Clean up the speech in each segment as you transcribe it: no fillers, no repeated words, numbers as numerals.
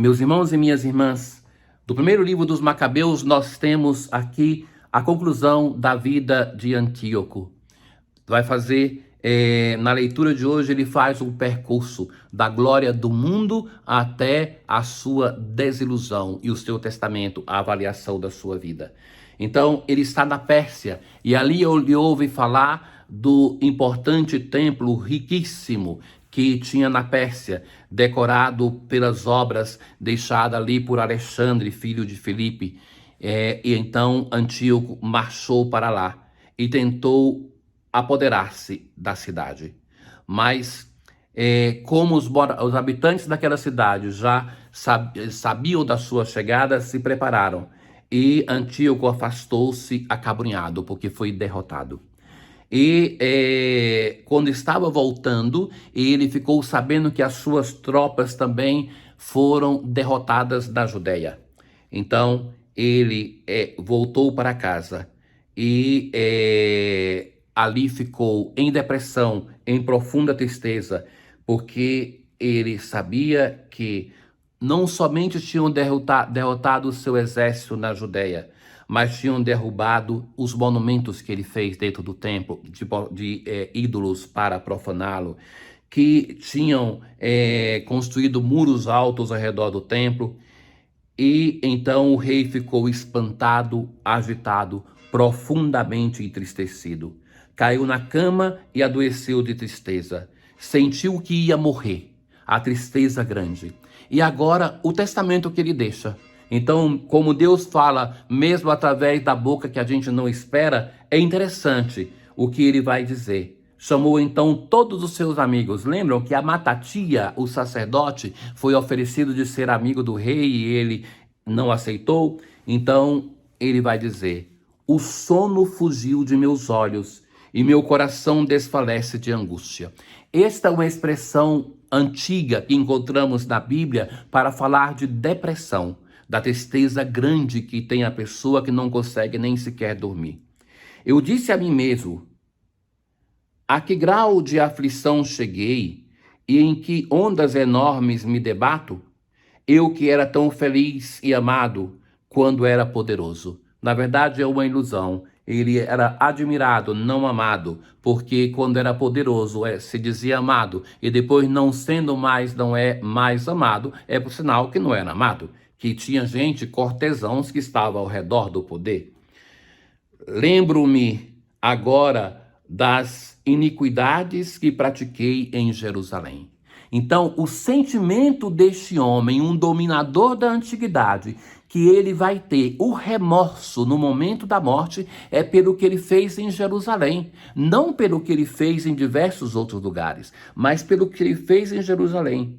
Meus irmãos e minhas irmãs, do primeiro livro dos Macabeus, nós temos aqui a conclusão da vida de Antíoco. Vai fazer, na leitura de hoje, ele faz o percurso da glória do mundo até a sua desilusão e o seu testamento, a avaliação da sua vida. Então, ele está na Pérsia e ali ele ouve falar do importante templo riquíssimo que tinha na Pérsia, decorado pelas obras deixadas ali por Alexandre, filho de Filipe. E então Antíoco marchou para lá e tentou apoderar-se da cidade. Mas, como os habitantes daquela cidade já sabiam da sua chegada, se prepararam. E Antíoco afastou-se acabrunhado, porque foi derrotado. E quando estava voltando, ele ficou sabendo que as suas tropas também foram derrotadas da Judéia. Então, ele voltou para casa e ali ficou em depressão, em profunda tristeza, porque ele sabia que não somente tinham derrotado o seu exército na Judéia, mas tinham derrubado os monumentos que ele fez dentro do templo, de ídolos para profaná-lo, que tinham construído muros altos ao redor do templo. E então o rei ficou espantado, agitado, profundamente entristecido. Caiu na cama e adoeceu de tristeza. Sentiu que ia morrer, a tristeza grande. E agora o testamento que ele deixa. Então, como Deus fala, mesmo através da boca que a gente não espera, é interessante o que ele vai dizer. Chamou então todos os seus amigos. Lembram que a Matatia, o sacerdote, foi oferecido de ser amigo do rei e ele não aceitou? Então ele vai dizer: o sono fugiu de meus olhos e meu coração desfalece de angústia. Esta é uma expressão antiga que encontramos na Bíblia para falar de depressão, da tristeza grande que tem a pessoa que não consegue nem sequer dormir. Eu disse a mim mesmo: a que grau de aflição cheguei e em que ondas enormes me debato? Eu que era tão feliz e amado quando era poderoso. Na verdade, é uma ilusão. Ele era admirado, não amado, porque quando era poderoso se dizia amado, e depois não sendo mais, não é mais amado, é por sinal que não era amado, que tinha gente, cortesãos, que estavam ao redor do poder. Lembro-me agora das iniquidades que pratiquei em Jerusalém. Então, o sentimento deste homem, um dominador da antiguidade, que ele vai ter o remorso no momento da morte, é pelo que ele fez em Jerusalém. Não pelo que ele fez em diversos outros lugares, mas pelo que ele fez em Jerusalém.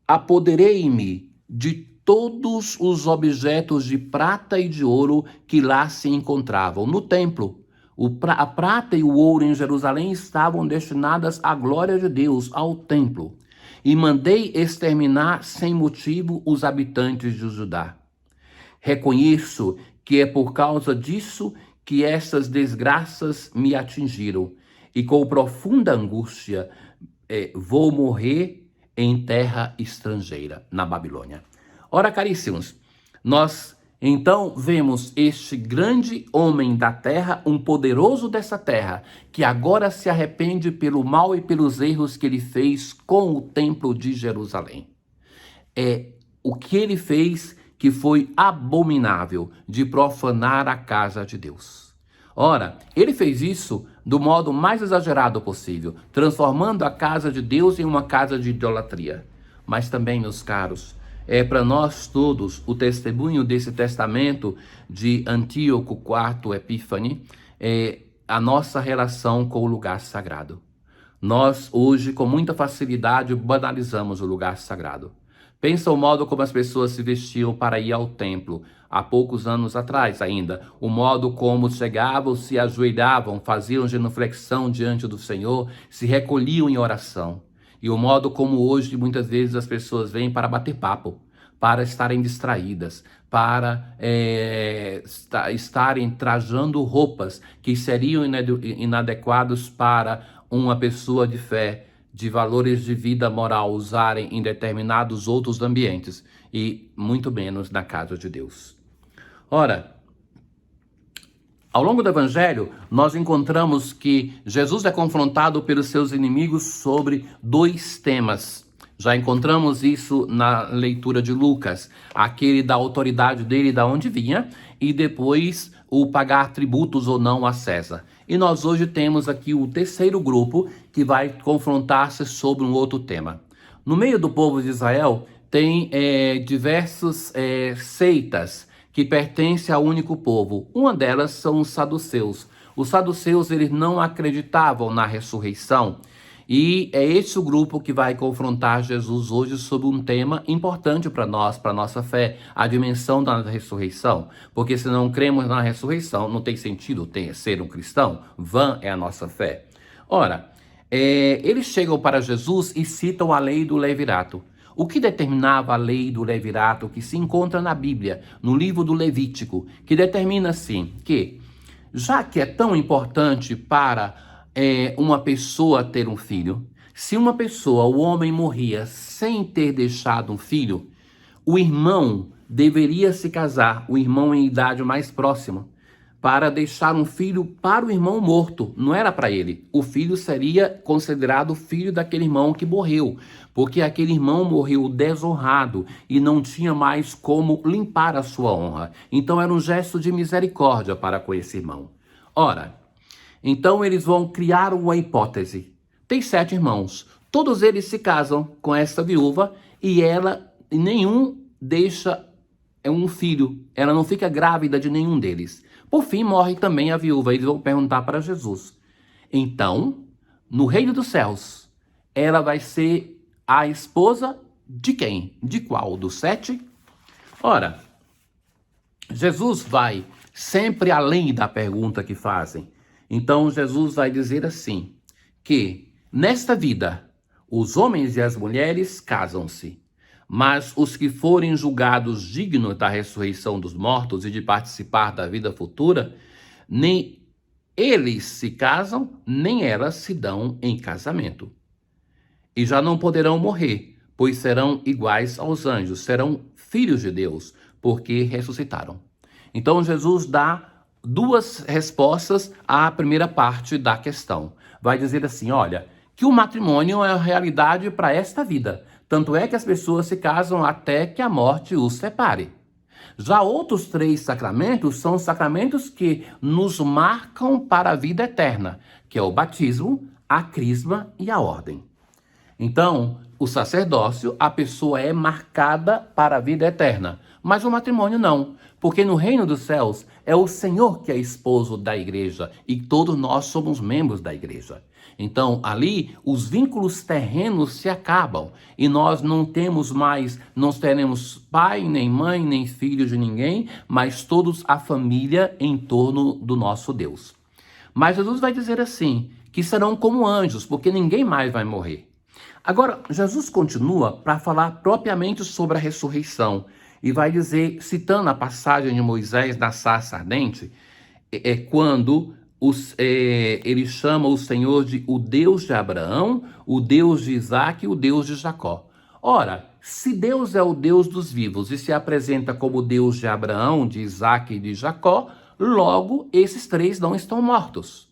Apoderei-me de todos os objetos de prata e de ouro que lá se encontravam no templo. A prata e o ouro em Jerusalém estavam destinadas à glória de Deus, ao templo. E mandei exterminar sem motivo os habitantes de Judá. Reconheço que é por causa disso que essas desgraças me atingiram, e com profunda angústia vou morrer em terra estrangeira, na Babilônia. Ora, caríssimos, nós então vemos este grande homem da terra, um poderoso dessa terra, que agora se arrepende pelo mal e pelos erros que ele fez com o templo de Jerusalém. É o que ele fez que foi abominável, de profanar a casa de Deus. Ora, ele fez isso do modo mais exagerado possível, transformando a casa de Deus em uma casa de idolatria. Mas também, meus caros, é para nós todos o testemunho desse testamento de Antíoco IV Epífane, a nossa relação com o lugar sagrado. Nós hoje, com muita facilidade, banalizamos o lugar sagrado. Pensa o modo como as pessoas se vestiam para ir ao templo, há poucos anos atrás ainda. O modo como chegavam, se ajoelhavam, faziam genuflexão diante do Senhor, se recolhiam em oração. E o modo como hoje, muitas vezes, as pessoas vêm para bater papo, para estarem distraídas, para estarem trajando roupas que seriam inadequadas para uma pessoa de fé, de valores de vida moral usarem em determinados outros ambientes e muito menos na casa de Deus. Ora, ao longo do Evangelho, nós encontramos que Jesus é confrontado pelos seus inimigos sobre 2 temas. Já encontramos isso na leitura de Lucas, aquele da autoridade dele, da onde vinha, e depois o pagar tributos ou não a César. E nós hoje temos aqui o terceiro grupo que vai confrontar-se sobre um outro tema. No meio do povo de Israel tem diversas seitas que pertencem ao único povo. Uma delas são os saduceus. Os saduceus, eles não acreditavam na ressurreição. E é esse o grupo que vai confrontar Jesus hoje sobre um tema importante para nós, para a nossa fé, a dimensão da ressurreição. Porque se não cremos na ressurreição, não tem sentido ser um cristão, vã é a nossa fé. Ora, eles chegam para Jesus e citam a lei do levirato. O que determinava a lei do levirato, que se encontra na Bíblia, no livro do Levítico, que determina assim, que já que é tão importante para uma pessoa ter um filho, se uma pessoa, o homem, morria sem ter deixado um filho, o irmão deveria se casar, o irmão em idade mais próxima, para deixar um filho para o irmão morto, não era para ele. O filho seria considerado filho daquele irmão que morreu, porque aquele irmão morreu desonrado e não tinha mais como limpar a sua honra. Então era um gesto de misericórdia para com esse irmão. Ora, então eles vão criar uma hipótese. Tem 7 irmãos, todos eles se casam com essa viúva e nenhum deixa um filho, ela não fica grávida de nenhum deles. Por fim, morre também a viúva. Eles vão perguntar para Jesus. Então, no reino dos céus, ela vai ser a esposa de quem? De qual? Dos 7? Ora, Jesus vai sempre além da pergunta que fazem. Então, Jesus vai dizer assim, que nesta vida, os homens e as mulheres casam-se. Mas os que forem julgados dignos da ressurreição dos mortos e de participar da vida futura, nem eles se casam, nem elas se dão em casamento. E já não poderão morrer, pois serão iguais aos anjos, serão filhos de Deus, porque ressuscitaram. Então Jesus dá 2 respostas à primeira parte da questão. Vai dizer assim, olha, que o matrimônio é a realidade para esta vida. Tanto é que as pessoas se casam até que a morte os separe. Já outros 3 sacramentos são sacramentos que nos marcam para a vida eterna, que é o batismo, a crisma e a ordem. Então, o sacerdócio, a pessoa é marcada para a vida eterna, mas o matrimônio não, porque no reino dos céus é o Senhor que é esposo da igreja e todos nós somos membros da igreja. Então, ali, os vínculos terrenos se acabam e nós não teremos pai, nem mãe, nem filho de ninguém, mas todos a família em torno do nosso Deus. Mas Jesus vai dizer assim, que serão como anjos, porque ninguém mais vai morrer. Agora, Jesus continua para falar propriamente sobre a ressurreição e vai dizer, citando a passagem de Moisés na sarça ardente, quando ele chama o Senhor de o Deus de Abraão, o Deus de Isaac e o Deus de Jacó. Ora, se Deus é o Deus dos vivos e se apresenta como Deus de Abraão, de Isaac e de Jacó, logo esses 3 não estão mortos.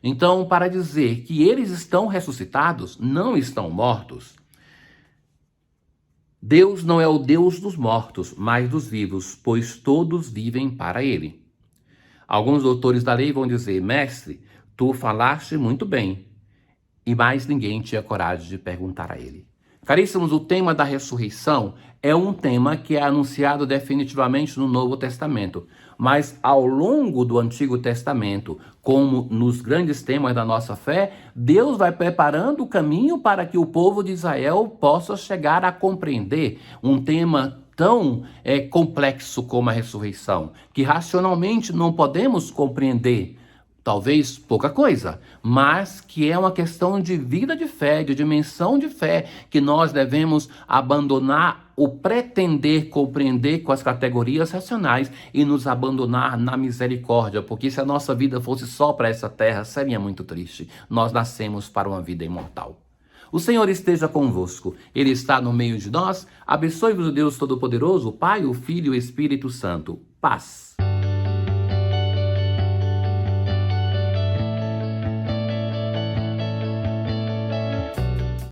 Então, para dizer que eles estão ressuscitados, não estão mortos. Deus não é o Deus dos mortos, mas dos vivos, pois todos vivem para ele. Alguns doutores da lei vão dizer, mestre, tu falaste muito bem, e mais ninguém tinha coragem de perguntar a ele. Caríssimos, o tema da ressurreição é um tema que é anunciado definitivamente no Novo Testamento, mas ao longo do Antigo Testamento, como nos grandes temas da nossa fé, Deus vai preparando o caminho para que o povo de Israel possa chegar a compreender um tema tão complexo como a ressurreição, que racionalmente não podemos compreender, talvez pouca coisa, mas que é uma questão de vida de fé, de dimensão de fé, que nós devemos abandonar o pretender compreender com as categorias racionais e nos abandonar na misericórdia, porque se a nossa vida fosse só para essa terra, seria muito triste. Nós nascemos para uma vida imortal. O Senhor esteja convosco. Ele está no meio de nós. Abençoe-vos o Deus Todo-Poderoso, o Pai, o Filho e o Espírito Santo. Paz.